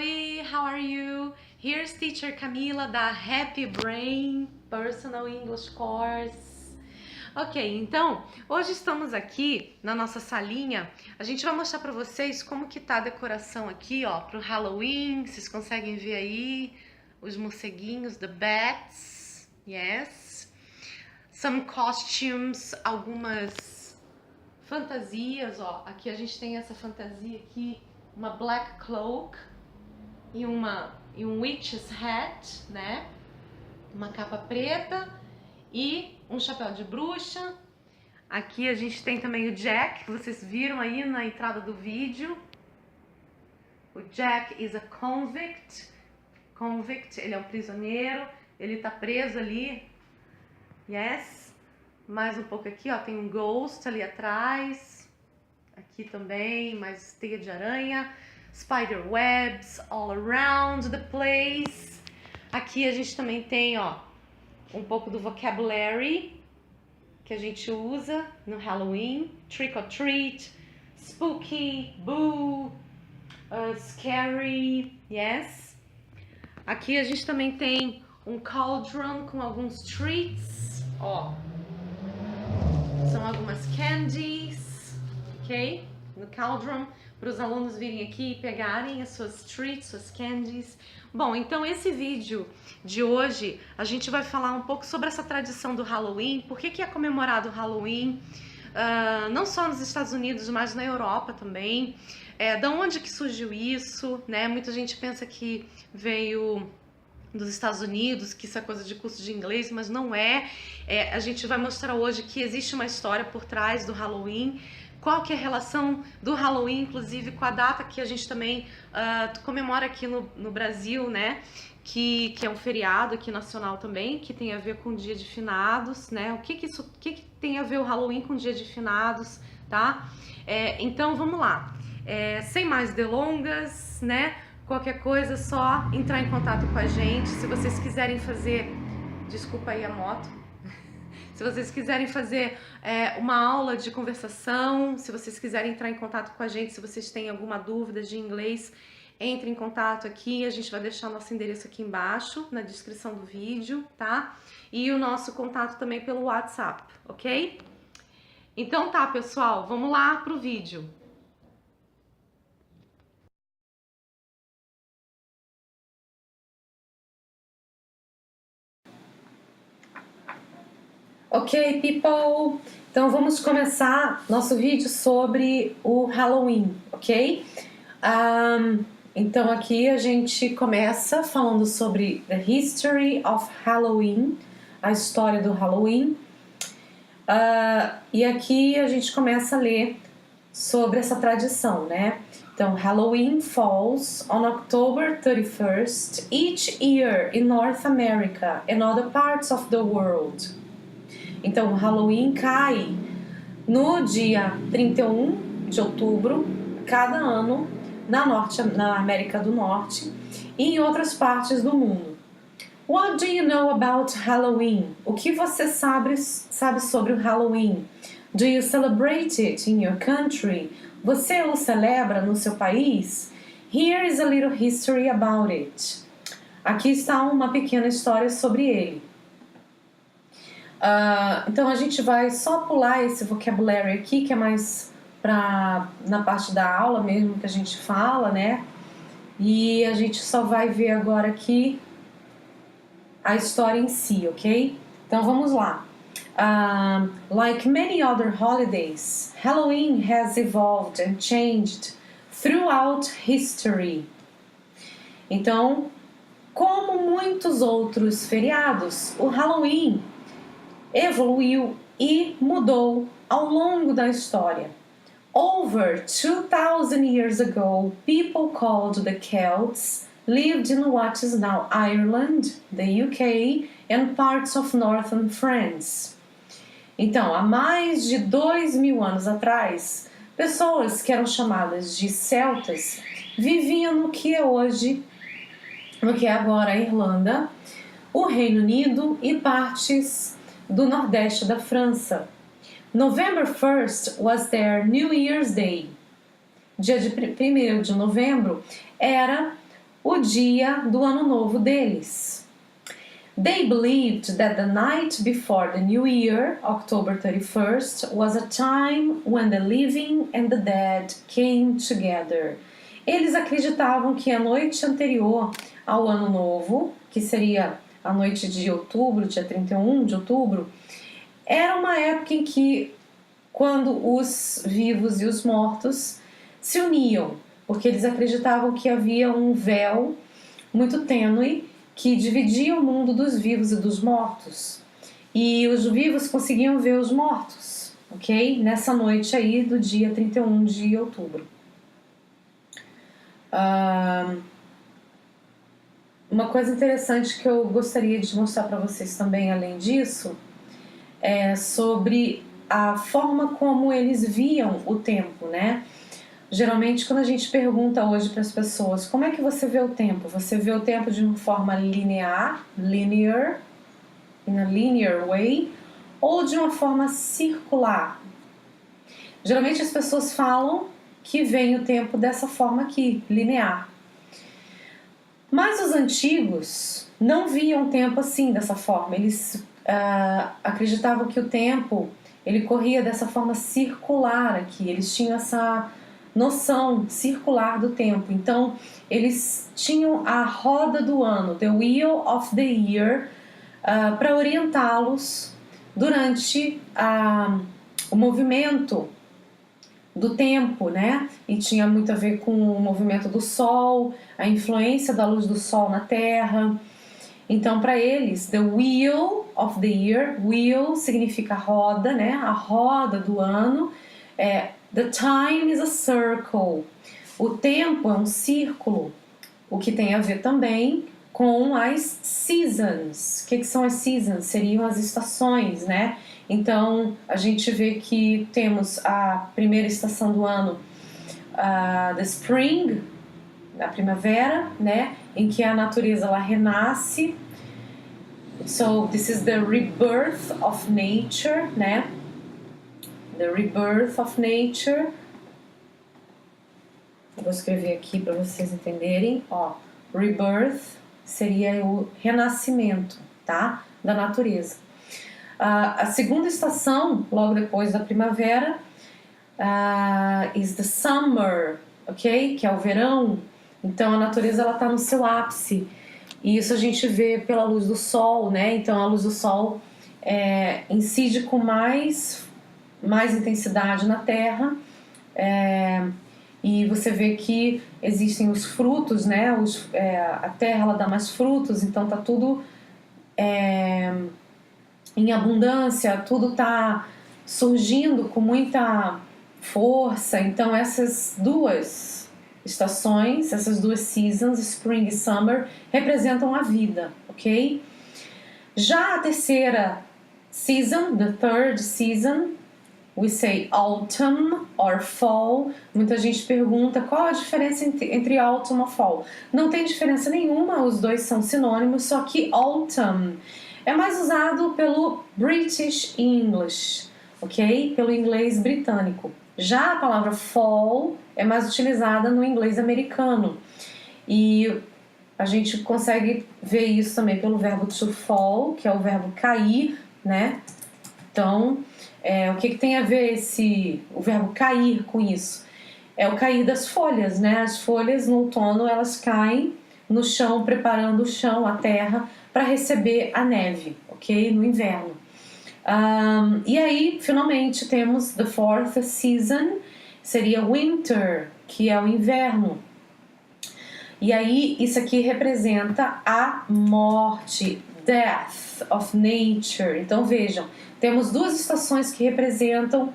everybody, how are you? Here's teacher Camila da Happy Brain Personal English Course. Ok, então, hoje estamos aqui na nossa salinha. A gente vai mostrar para vocês como que tá a decoração aqui, ó, pro Halloween. Vocês conseguem ver aí os morceguinhos, the bats, yes. Some costumes, algumas fantasias, ó. Aqui a gente tem essa fantasia aqui, uma black cloak e um witch's hat, né? Uma capa preta e um chapéu de bruxa. Aqui a gente tem também o Jack, que vocês viram aí na entrada do vídeo. O Jack is a convict. Convict, ele é um prisioneiro, ele tá preso ali. Yes. Mais um pouco aqui, ó, tem um ghost ali atrás. Aqui também, mais teia de aranha. Spider webs all around the place. Aqui a gente também tem, ó, um pouco do vocabulary que a gente usa no Halloween. Trick or treat, spooky, boo, scary, yes. Aqui a gente também tem um cauldron com alguns treats, ó. São algumas candies, ok? No cauldron, para os alunos virem aqui e pegarem as suas treats, suas candies. Bom, então esse vídeo de hoje a gente vai falar um pouco sobre essa tradição do Halloween, por que é comemorado o Halloween, não só nos Estados Unidos, mas na Europa também. Da onde que surgiu isso, né? Muita gente pensa que veio dos Estados Unidos, que isso é coisa de curso de inglês, mas não é. A gente vai mostrar hoje que existe uma história por trás do Halloween, qual que é a relação do Halloween, inclusive, com a data que a gente também comemora aqui no Brasil, né? Que é um feriado aqui nacional também, que tem a ver com o Dia de Finados, né? O que tem a ver o Halloween com o Dia de Finados, tá? Então, vamos lá. Sem mais delongas, né? Qualquer coisa, só entrar em contato com a gente. Se vocês quiserem fazer... Desculpa aí a moto. Se vocês quiserem fazer uma aula de conversação, se vocês quiserem entrar em contato com a gente, se vocês têm alguma dúvida de inglês, entre em contato aqui. A gente vai deixar nosso endereço aqui embaixo, na descrição do vídeo, tá? E o nosso contato também pelo WhatsApp, ok? Então tá, pessoal, vamos lá pro vídeo. Ok, people? Então vamos começar nosso vídeo sobre o Halloween, ok? Então aqui a gente começa falando sobre the history of Halloween, a história do Halloween. E aqui a gente começa a ler sobre essa tradição, né? Então, Halloween falls on October 31st each year in North America and other parts of the world. Então, o Halloween cai no dia 31 de outubro, cada ano, na América do Norte e em outras partes do mundo. What do you know about Halloween? O que você sabe sobre o Halloween? Do you celebrate it in your country? Você o celebra no seu país? Here is a little history about it. Aqui está uma pequena história sobre ele. Então a gente vai só pular esse vocabulary aqui, que é mais na parte da aula mesmo que a gente fala, né? E a gente só vai ver agora aqui a história em si, ok? Então vamos lá. Like many other holidays, Halloween has evolved and changed throughout history. Então, como muitos outros feriados, o Halloween evoluiu e mudou ao longo da história. Over 2,000 years ago, people called the Celts lived in what is now Ireland, the UK, and parts of northern France. Então, há mais de 2.000 anos atrás, pessoas que eram chamadas de celtas viviam no que é agora a Irlanda, o Reino Unido e partes do nordeste da França. November 1st was their New Year's Day. Dia de 1º de novembro era o dia do ano novo deles. They believed that the night before the new year, October 31st, was a time when the living and the dead came together. Eles acreditavam que a noite anterior ao ano novo, que seria a noite de outubro, dia 31 de outubro, era uma época em que, quando os vivos e os mortos se uniam, porque eles acreditavam que havia um véu muito tênue que dividia o mundo dos vivos e dos mortos. E os vivos conseguiam ver os mortos, ok? Nessa noite aí do dia 31 de outubro. Uma coisa interessante que eu gostaria de mostrar para vocês também, além disso, é sobre a forma como eles viam o tempo, né? Geralmente, quando a gente pergunta hoje para as pessoas como é que você vê o tempo, você vê o tempo de uma forma linear, in a linear way, ou de uma forma circular? Geralmente as pessoas falam que veem o tempo dessa forma aqui, linear. Mas os antigos não viam o tempo assim, dessa forma. Eles acreditavam que o tempo ele corria dessa forma circular aqui. Eles tinham essa noção circular do tempo. Então, eles tinham a roda do ano, the wheel of the year, para orientá-los durante o movimento do tempo, né? E tinha muito a ver com o movimento do Sol, a influência da luz do Sol na Terra. Então, para eles, the wheel of the year, wheel significa roda, né? A roda do ano. The time is a circle. O tempo é um círculo, o que tem a ver também com as seasons. O que são as seasons? Seriam as estações, né? Então, a gente vê que temos a primeira estação do ano, the spring, a primavera, né? Em que a natureza ela renasce. So, this is the rebirth of nature, né? The rebirth of nature. Eu vou escrever aqui para vocês entenderem. Ó, rebirth seria o renascimento, tá? Da natureza. A segunda estação, logo depois da primavera, is the summer, ok? Que é o verão. Então a natureza ela está no seu ápice. E isso a gente vê pela luz do sol, né? Então a luz do sol incide com mais intensidade na Terra. E você vê que existem os frutos, né? A Terra ela dá mais frutos, então tá tudo em abundância, tudo tá surgindo com muita força. Então essas duas estações, essas duas seasons, spring e summer, representam a vida, ok? Já a terceira season, the third season, we say autumn or fall. Muita gente pergunta qual a diferença entre autumn e fall. Não tem diferença nenhuma, os dois são sinônimos, só que autumn é mais usado pelo British English, ok? Pelo inglês britânico. Já a palavra fall é mais utilizada no inglês americano. E a gente consegue ver isso também pelo verbo to fall, que é o verbo cair, né? Então, o que tem a ver o verbo cair com isso? É o cair das folhas, né? As folhas no outono elas caem no chão, preparando o chão, a terra, para receber a neve, ok? No inverno. E aí, finalmente, temos the fourth season, seria winter, que é o inverno. E aí, isso aqui representa a morte, death of nature. Então, vejam, temos duas estações que representam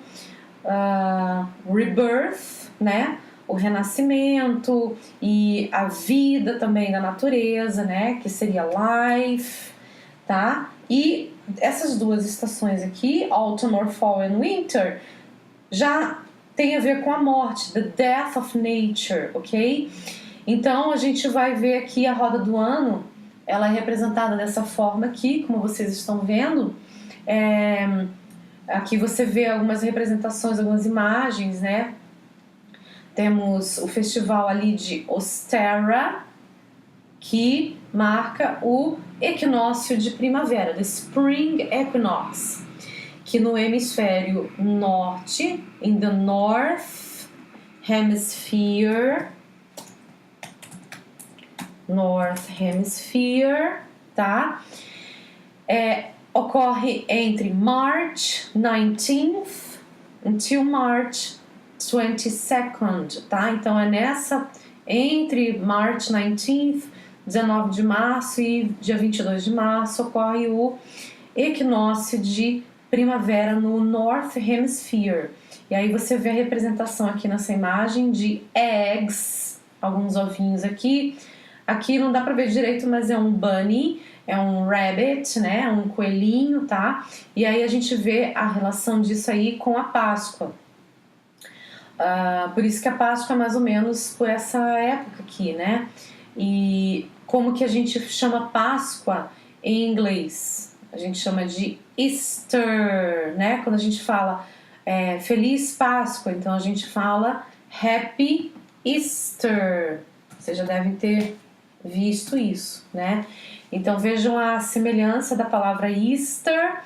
rebirth, né? O renascimento e a vida também da natureza, né? Que seria life, tá? E essas duas estações aqui, autumn or fall and winter, já tem a ver com a morte, the death of nature, ok? Então a gente vai ver aqui a roda do ano, ela é representada dessa forma aqui, como vocês estão vendo. Aqui você vê algumas representações, algumas imagens, né? Temos o festival ali de Ostara, que marca o equinócio de primavera, the Spring Equinox, que no hemisfério norte, in the North Hemisphere, tá? Ocorre entre March 19th until March 22nd, tá? Então entre March 19th, 19 de março e dia 22 de março ocorre o equinócio de primavera no North Hemisphere. E aí você vê a representação aqui nessa imagem de eggs, alguns ovinhos aqui. Aqui não dá pra ver direito, mas é um bunny, é um rabbit, né? Um coelhinho, tá? E aí a gente vê a relação disso aí com a Páscoa. Por isso que a Páscoa é mais ou menos por essa época aqui, né? E como que a gente chama Páscoa em inglês? A gente chama de Easter, né? Quando a gente fala Feliz Páscoa, então a gente fala Happy Easter. Vocês já devem ter visto isso, né? Então vejam a semelhança da palavra Easter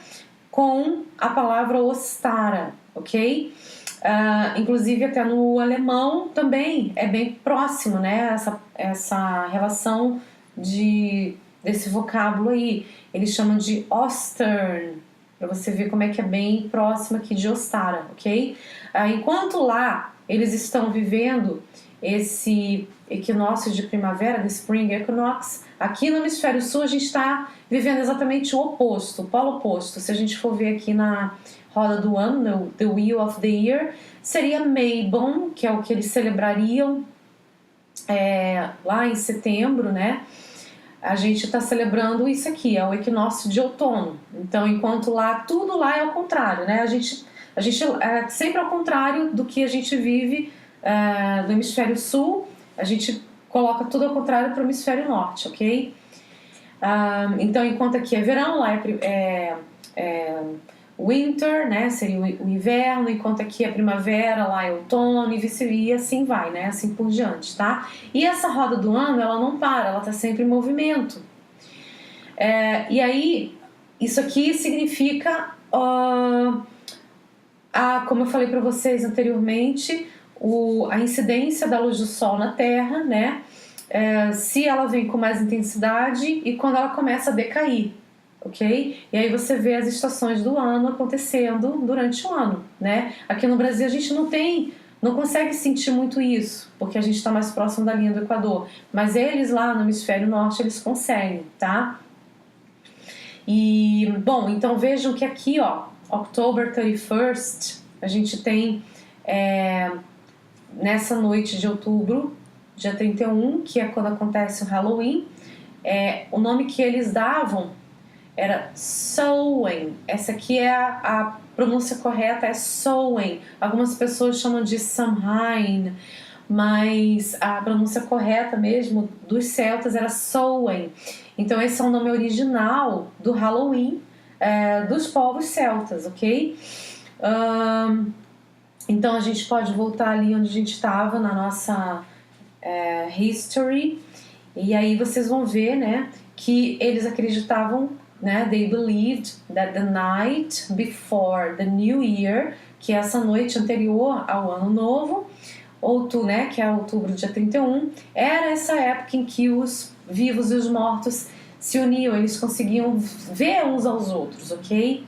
com a palavra Ostara, ok? Inclusive até no alemão também é bem próximo, né? Essa relação desse vocábulo aí. Eles chamam de Ostern, para você ver como é que é bem próximo aqui de Ostara, ok? Enquanto lá eles estão vivendo esse equinócio de primavera, the Spring Equinox, aqui no hemisfério sul a gente está vivendo exatamente o oposto, o polo oposto. Se a gente for ver aqui na roda do ano, the Wheel of the Year, seria Mabon, que é o que eles celebrariam lá em setembro, né? A gente está celebrando isso aqui, é o equinócio de outono. Então, enquanto tudo lá é ao contrário, né? A gente é sempre ao contrário do que a gente vive do hemisfério sul, a gente coloca tudo ao contrário para o hemisfério norte, ok? Então, enquanto aqui é verão, lá é winter, né? Seria o inverno, enquanto aqui é primavera, lá é outono, e assim vai, né? Assim por diante, tá? E essa roda do ano, ela não para, ela tá sempre em movimento. E aí, isso aqui significa, como eu falei para vocês anteriormente, a incidência da luz do sol na Terra, né? Se ela vem com mais intensidade e quando ela começa a decair, ok? E aí você vê as estações do ano acontecendo durante o ano, né? Aqui no Brasil a gente não consegue sentir muito isso, porque a gente está mais próximo da linha do Equador, mas eles lá no hemisfério norte eles conseguem, tá? E, bom, então vejam que aqui, October 31st, a gente tem nessa noite de outubro, dia 31, que é quando acontece o Halloween, o nome que eles davam era Samhain. Essa aqui é a pronúncia correta, é Samhain. Algumas pessoas chamam de Samhain, mas a pronúncia correta mesmo dos celtas era Samhain. Então esse é o nome original do Halloween dos povos celtas, ok? Então a gente pode voltar ali onde a gente estava na nossa history, e aí vocês vão ver, né, que eles acreditavam, né, they believed that the night before the new year, que é essa noite anterior ao ano novo, né, que é outubro, dia 31, era essa época em que os vivos e os mortos se uniam, eles conseguiam ver uns aos outros, ok?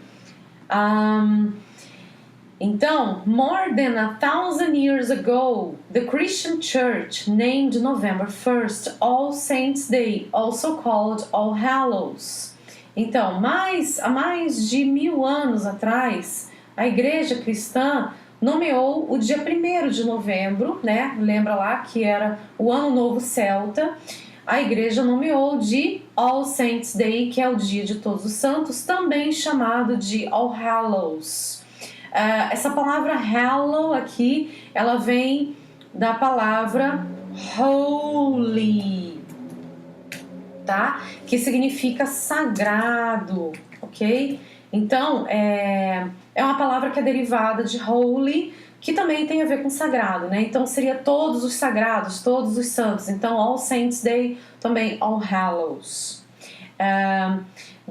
Então, more than 1,000 years ago, the Christian Church named November 1st All Saints' Day, also called All Hallows. Então, há mais de 1000 anos atrás, a igreja cristã nomeou o dia 1º de novembro, né? Lembra lá que era o Ano Novo Celta. A igreja nomeou de All Saints' Day, que é o dia de Todos os Santos, também chamado de All Hallows. Essa palavra hallow aqui, ela vem da palavra holy, tá? Que significa sagrado, ok? Então, é uma palavra que é derivada de holy, que também tem a ver com sagrado, né? Então seria todos os sagrados, todos os santos. Então All Saints Day, também All Hallows.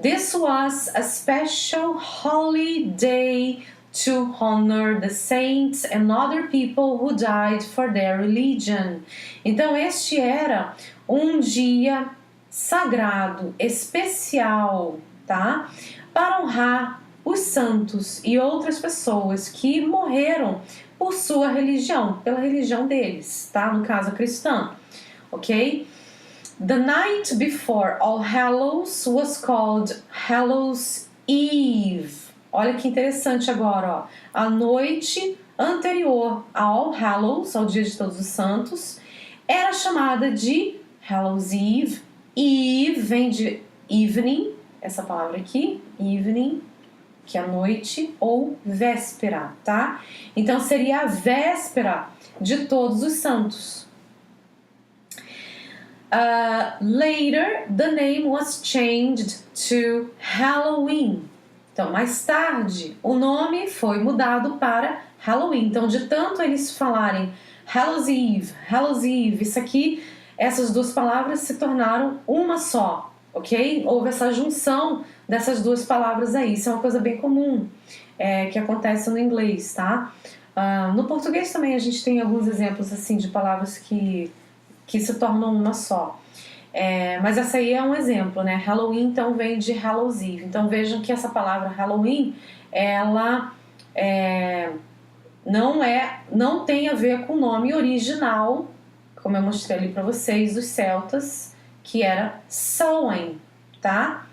This was a special holy day to honor the saints and other people who died for their religion. Então este era um dia sagrado, especial, tá? Para honrar os santos e outras pessoas que morreram por sua religião, pela religião deles, tá? No caso, cristã, ok? The night before All Hallows was called Hallows Eve. Olha que interessante agora, ó. A noite anterior a All Hallows, ao Dia de Todos os Santos, era chamada de Hallows Eve. Eve vem de evening, essa palavra aqui, evening, que é noite, ou véspera, tá? Então seria a véspera de Todos os Santos. Later, the name was changed to Halloween. Então, mais tarde, o nome foi mudado para Halloween. Então, de tanto eles falarem Hallows Eve, isso aqui, essas duas palavras se tornaram uma só, ok? Houve essa junção dessas duas palavras aí. Isso é uma coisa bem comum que acontece no inglês, tá? No português também a gente tem alguns exemplos assim de palavras que se tornam uma só. Mas essa aí é um exemplo, né? Halloween, então, vem de Hallows Eve. Então, vejam que essa palavra Halloween, ela não tem a ver com o nome original, como eu mostrei ali para vocês, dos celtas, que era Samhain, tá?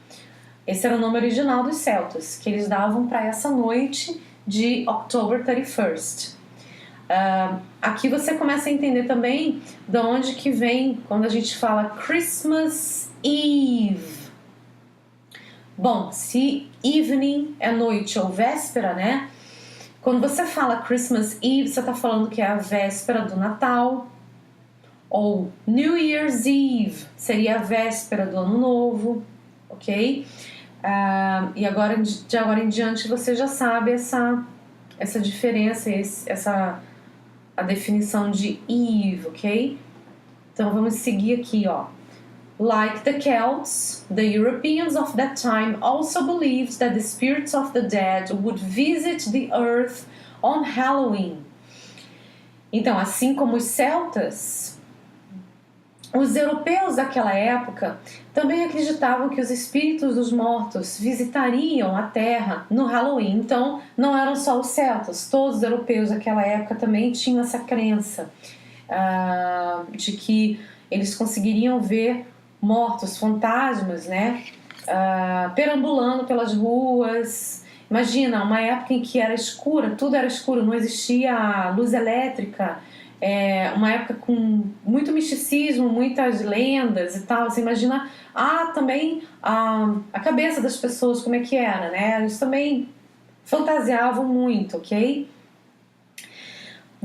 Esse era o nome original dos celtas, que eles davam para essa noite de October 31st. Aqui você começa a entender também de onde que vem quando a gente fala Christmas Eve. Bom, se evening é noite ou véspera, né? Quando você fala Christmas Eve, você está falando que é a véspera do Natal. Ou New Year's Eve seria a véspera do Ano Novo, ok? E agora, de agora em diante, você já sabe essa diferença, a definição de Eve, ok? Então vamos seguir aqui, ó. Like the Celts, the Europeans of that time also believed that the spirits of the dead would visit the earth on Halloween. Então, assim como os celtas, os europeus daquela época também acreditavam que os espíritos dos mortos visitariam a Terra no Halloween. Então, não eram só os celtas, todos os europeus daquela época também tinham essa crença de que eles conseguiriam ver mortos, fantasmas, né? Perambulando pelas ruas. Imagina, uma época em que era escura, tudo era escuro, não existia luz elétrica. Uma época com muito misticismo, muitas lendas e tal. Você imagina também a cabeça das pessoas, como é que era, né? Eles também fantasiavam muito, ok?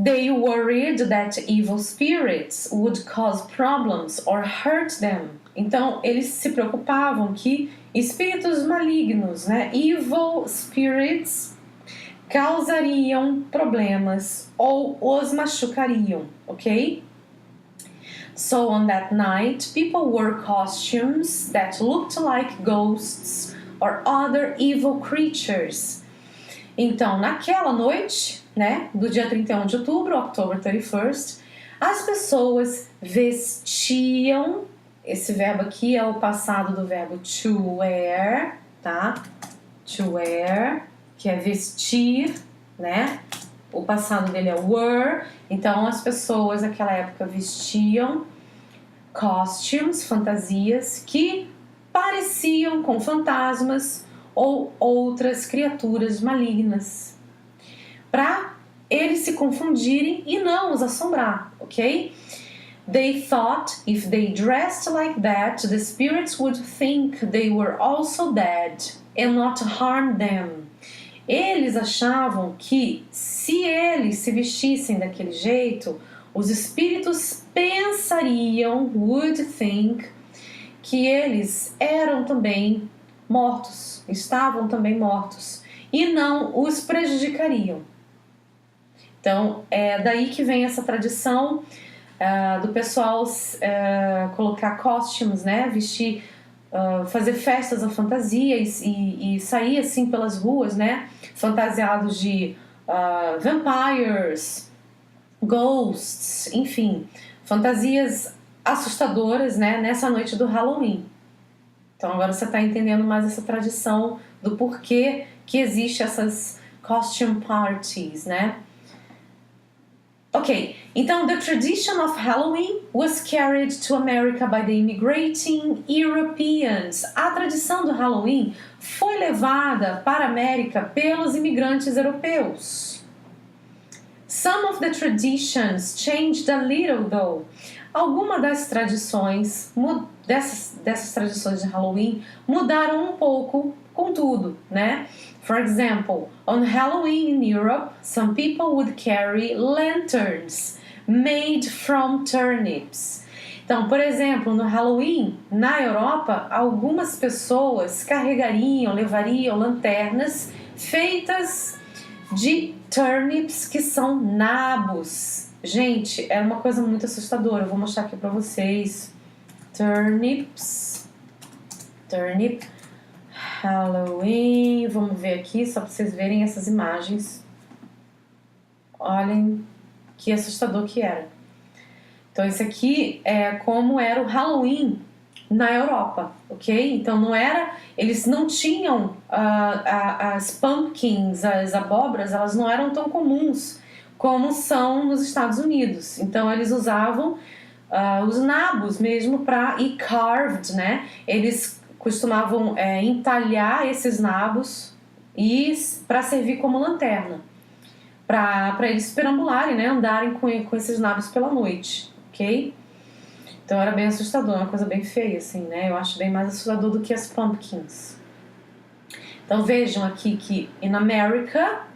They worried that evil spirits would cause problems or hurt them. Então, eles se preocupavam que espíritos malignos, né? Evil spirits causariam problemas ou os machucariam, ok? So on that night, people wore costumes that looked like ghosts or other evil creatures. Então, naquela noite, né, do dia 31 de outubro, October 31st, as pessoas vestiam, esse verbo aqui é o passado do verbo to wear, tá? To wear, que é vestir, né? O passado dele é wear. Então, as pessoas naquela época vestiam costumes, fantasias, que pareciam com fantasmas ou outras criaturas malignas, para eles se confundirem e não os assombrar, ok? They thought if they dressed like that, the spirits would think they were also dead and not harm them. Eles achavam que se eles se vestissem daquele jeito, os espíritos pensariam, would think, que eles eram também mortos, estavam também mortos, e não os prejudicariam. Então, é daí que vem essa tradição do pessoal colocar costumes, né? Vestir, fazer festas à fantasia e sair assim pelas ruas, né? Fantasiados de vampires, ghosts, enfim, fantasias assustadoras, né? Nessa noite do Halloween. Então agora você está entendendo mais essa tradição do porquê que existe essas costume parties, né? Ok, então the tradition of Halloween was carried to America by the immigrating Europeans. A tradição do Halloween foi levada para a América pelos imigrantes europeus. Some of the traditions changed a little though. Algumas das tradições, dessas tradições de Halloween, mudaram um pouco, contudo, né? For example, on Halloween in Europe, some people would carry lanterns made from turnips. Então, por exemplo, no Halloween, na Europa, algumas pessoas levariam lanternas feitas de turnips, que são nabos. Gente, é uma coisa muito assustadora. Eu vou mostrar aqui pra vocês. Turnip, Halloween. Vamos ver aqui, só pra vocês verem essas imagens. Olhem que assustador que era. Então, esse aqui é como era o Halloween na Europa, ok? Então, eles não tinham as pumpkins, as abóboras, elas não eram tão comuns como são nos Estados Unidos. Então eles usavam os nabos mesmo e carved, né? Eles costumavam entalhar esses nabos e para servir como lanterna, para eles perambularem, né? Andarem com esses nabos pela noite, ok? Então era bem assustador, uma coisa bem feia, assim, né? Eu acho bem mais assustador do que as pumpkins. Então vejam aqui que in America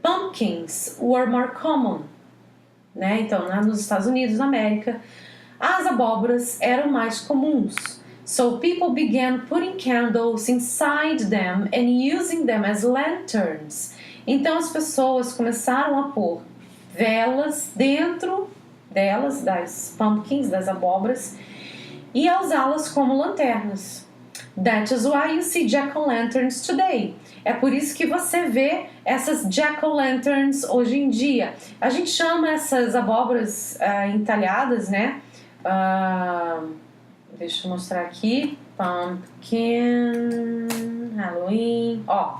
pumpkins were more common, né? Então, nos Estados Unidos, na América, as abóboras eram mais comuns. So people began putting candles inside them and using them as lanterns. Então as pessoas começaram a pôr velas dentro delas, das pumpkins, das abóboras, e a usá-las como lanternas. That is why you see jack-o'-lanterns today. É por isso que você vê essas jack-o'-lanterns hoje em dia. A gente chama essas abóboras entalhadas, né? Deixa eu mostrar aqui. Pumpkin, Halloween. Ó,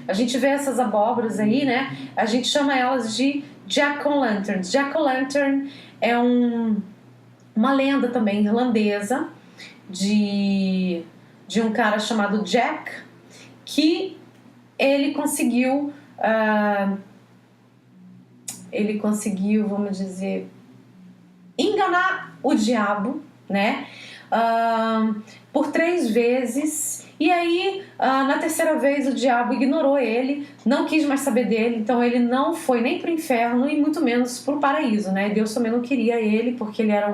a gente vê essas abóboras aí, né? A gente chama elas de jack-o'-lanterns. Jack-o'-lantern é uma lenda também irlandesa de um cara chamado Jack, que ele conseguiu, vamos dizer, enganar o diabo, né? Por 3 vezes. E aí, na terceira vez, o diabo ignorou ele, não quis mais saber dele, então ele não foi nem pro inferno e muito menos pro paraíso, né? Deus também não queria ele, porque ele era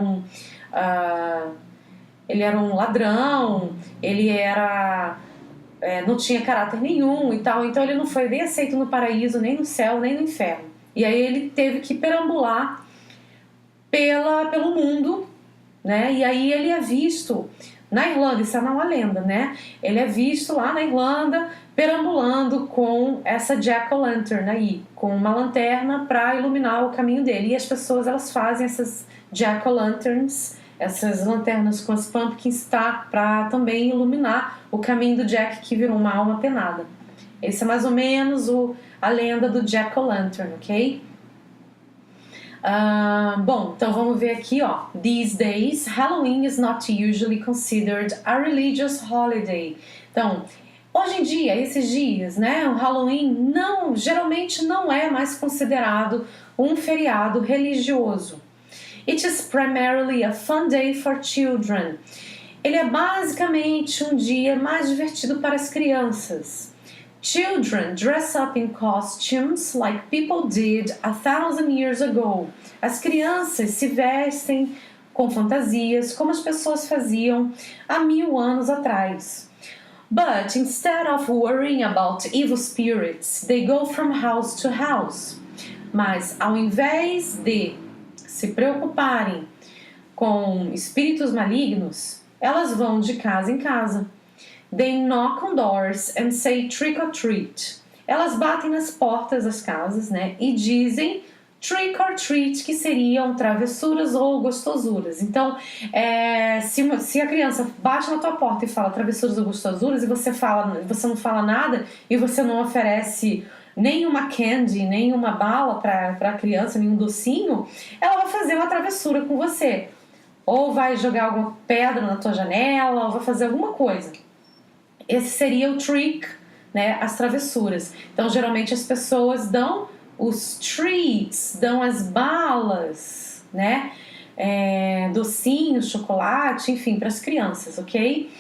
um ladrão, ele não tinha caráter nenhum e tal, então ele não foi nem aceito no paraíso, nem no céu, nem no inferno. E aí ele teve que perambular pelo mundo, né? E aí ele é visto na Irlanda, isso é uma lenda, né? Ele é visto lá na Irlanda perambulando com essa jack-o'-lantern aí, com uma lanterna para iluminar o caminho dele. E as pessoas, elas fazem essas jack-o'-lanterns, essas lanternas com as pumpkins, para também iluminar o caminho do Jack, que virou uma alma penada. Esse é mais ou menos a lenda do jack-o'-lantern, ok? Bom, então vamos ver aqui, ó. These days, Halloween is not usually considered a religious holiday. Então, hoje em dia, esses dias, né, o Halloween geralmente não é mais considerado um feriado religioso. It is primarily a fun day for children. Ele é basicamente um dia mais divertido para as crianças. Children dress up in costumes like people did 1,000 years ago. As crianças se vestem com fantasias como as pessoas faziam há 1000 anos atrás. But instead of worrying about evil spirits, they go from house to house. Mas ao invés de se preocuparem com espíritos malignos, elas vão de casa em casa. They knock on doors and say trick or treat. Elas batem nas portas das casas, né, e dizem trick or treat, que seriam travessuras ou gostosuras. Então, se a criança bate na tua porta e fala travessuras ou gostosuras, e você não fala nada, e você não oferece nenhuma candy, nenhuma bala para a criança, nenhum docinho, ela vai fazer uma travessura com você. Ou vai jogar alguma pedra na tua janela, ou vai fazer alguma coisa. Esse seria o trick, né, as travessuras. Então, geralmente as pessoas dão os treats, dão as balas, né, docinhos, chocolate, enfim, para as crianças, ok?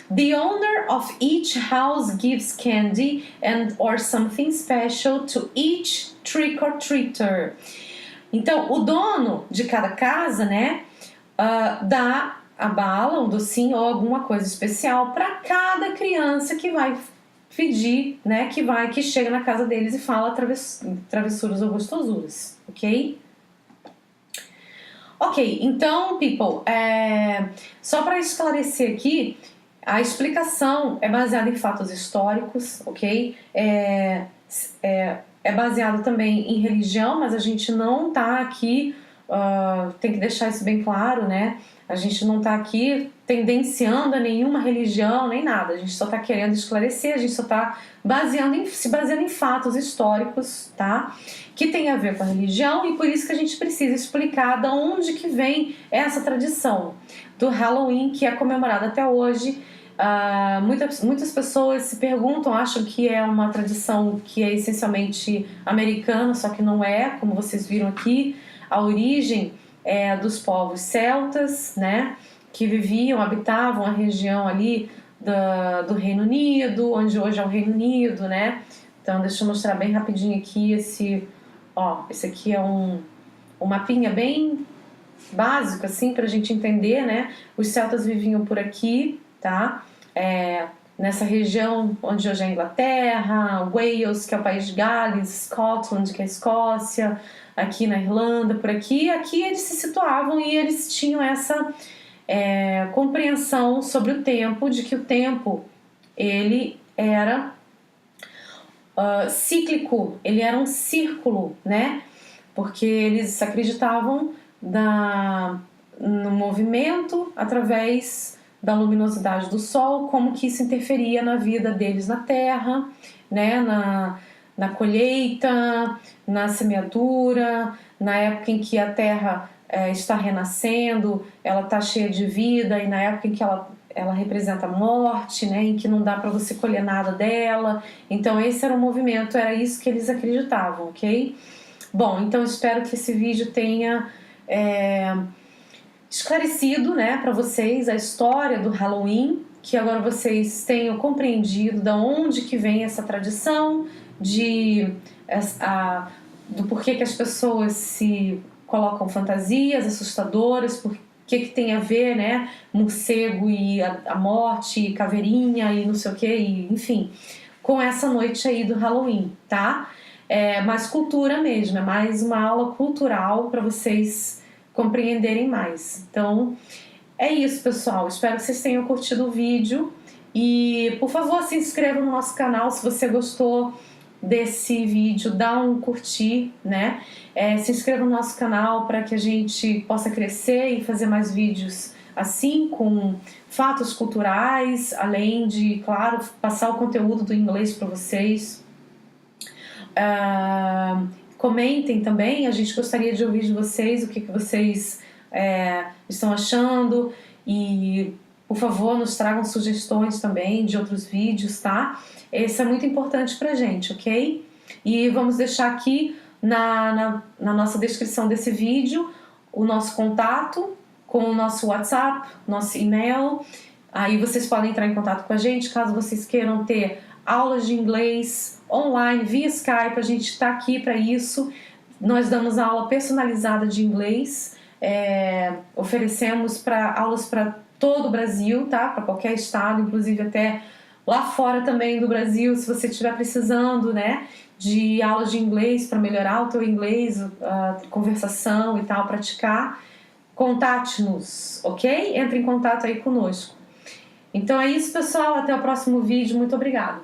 The owner of each house gives candy and or something special to each trick or treater. Então, o dono de cada casa, né, dá a bala, um docinho ou alguma coisa especial para cada criança que vai pedir, né, que chega na casa deles e fala travessuras ou gostosuras, ok? Ok, então, people, só para esclarecer aqui, a explicação é baseada em fatos históricos, ok? É baseado também em religião, mas a gente não tá aqui, tem que deixar isso bem claro, né? A gente não tá aqui tendenciando a nenhuma religião, nem nada. A gente só tá querendo esclarecer, a gente só tá se baseando em fatos históricos, tá? Que tem a ver com a religião, e por isso que a gente precisa explicar de onde que vem essa tradição do Halloween, que é comemorada até hoje. Muitas pessoas se perguntam, acham que é uma tradição que é essencialmente americana, só que não é, como vocês viram aqui. A origem é dos povos celtas, né, que habitavam a região ali do Reino Unido, onde hoje é o Reino Unido, né. Então deixa eu mostrar bem rapidinho aqui esse aqui é um mapinha bem básico assim pra gente entender, né. Os celtas viviam por aqui, tá? Nessa região onde hoje é a Inglaterra, Wales, que é o país de Gales, Scotland, que é a Escócia, aqui na Irlanda, por aqui. Aqui eles se situavam e eles tinham essa compreensão sobre o tempo, de que o tempo ele era cíclico, ele era um círculo, né? Porque eles acreditavam no movimento através da luminosidade do sol, como que isso interferia na vida deles na terra, né, na colheita, na semeadura, na época em que a terra está renascendo, ela está cheia de vida, e na época em que ela representa a morte, né, em que não dá para você colher nada dela. Então esse era o movimento, era isso que eles acreditavam, ok? Bom, então espero que esse vídeo tenha esclarecido, né, para vocês a história do Halloween, que agora vocês tenham compreendido de onde que vem essa tradição, do porquê que as pessoas se colocam fantasias assustadoras, por que tem a ver, né, morcego e a morte, e caveirinha e não sei o que, e, enfim, com essa noite aí do Halloween, tá? É mais cultura mesmo, é mais uma aula cultural para vocês compreenderem mais. Então, é isso, pessoal. Espero que vocês tenham curtido o vídeo. E, por favor, se inscreva no nosso canal se você gostou desse vídeo. Dá um curtir, né? Se inscreva no nosso canal para que a gente possa crescer e fazer mais vídeos assim, com fatos culturais, além de, claro, passar o conteúdo do inglês para vocês. Comentem também, a gente gostaria de ouvir de vocês o que vocês estão achando, e por favor nos tragam sugestões também de outros vídeos, tá? Isso é muito importante pra gente, ok? E vamos deixar aqui na nossa descrição desse vídeo o nosso contato com o nosso WhatsApp, nosso e-mail. Aí vocês podem entrar em contato com a gente caso vocês queiram ter aulas de inglês online, via Skype. A gente está aqui para isso. Nós damos aula personalizada de inglês, oferecemos aulas para todo o Brasil, tá? Para qualquer estado, inclusive até Lá fora também do Brasil, se você estiver precisando, né, de aulas de inglês para melhorar o teu inglês, a conversação e tal, praticar, contate-nos, ok? Entre em contato aí conosco. Então é isso, pessoal. Até o próximo vídeo. Muito obrigada.